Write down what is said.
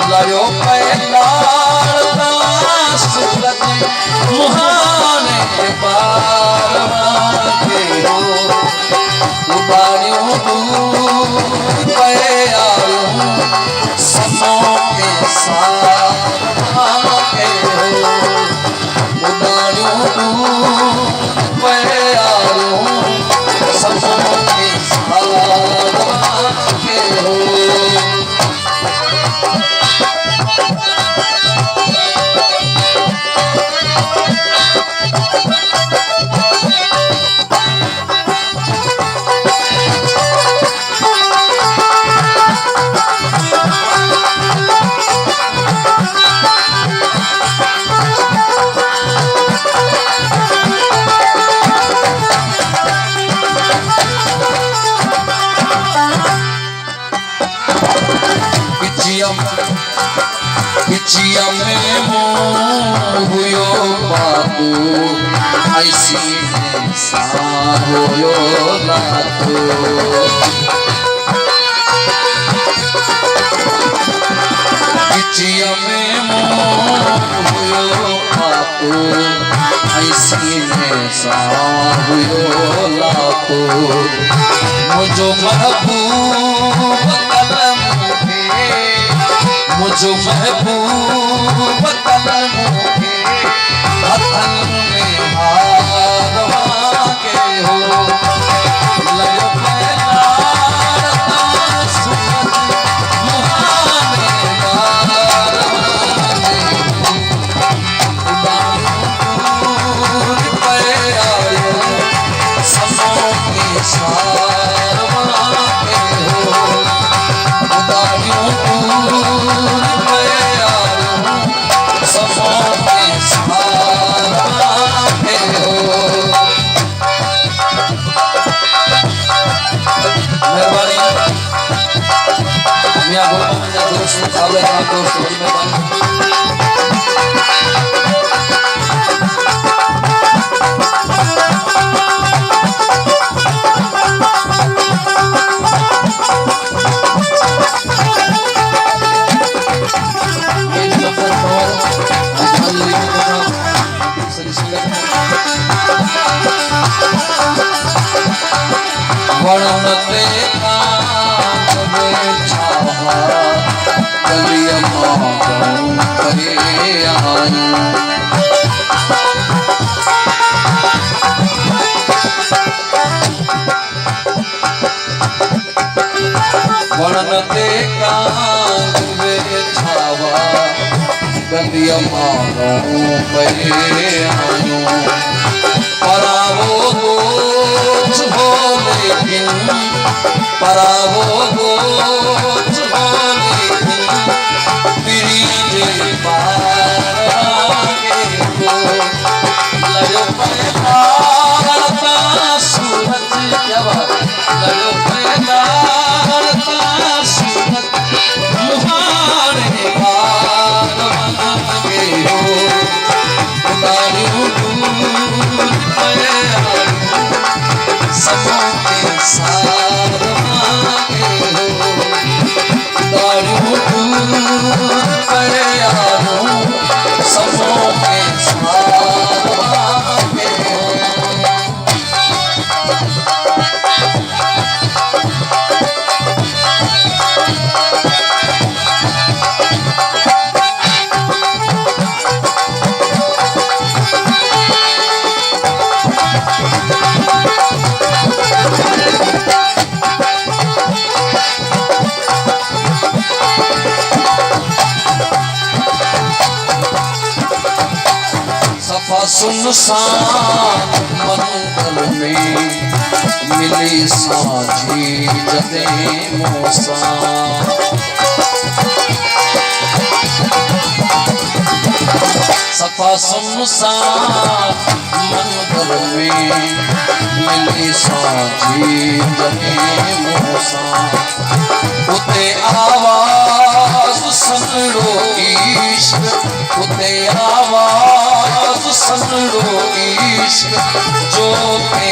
लायो पैलाड़ता सूरज मुहाने बारवा के हो उबारियों दूर पे आयो समों के सारवा के हो उबारियों दूर पे आयो समों के सारवा के हो। पिचिया में मोहुयो बाबू ऐसी साहोयो नातो पिचिया में मोहुयो बाबू ऐसी साहोयो नातो मुझो महबूब कलम मुझो महबूब कलम के हथन में हारवा के हो लयो पैलाड़ता सूरज मुहाने बारवा के दूर पे आयो समों के सारवा के हो उदारियों वणते छावा गलिया करे आई वणते कांगे छावा गलिया करे आई परावो गोच हो लेकिन परावो गोच हो लेकिन बिरीजे बारवा के हो लयो पैलाड़ता सूरज लयो पैलाड़ता सूरज मुहाने बारवा के हो उदारियों दूर पे समों के सारवा के हो उदारियों दूर पे आयो समों के सारवा के हो। सुनसान मंगल में मिली साझी जदे मोसा सफा सुनसान मंदिर में मिली साझी जने मूसा उते आवाज सुनड़ो इश्क उते आवाज सुनड़ो इश्क जो के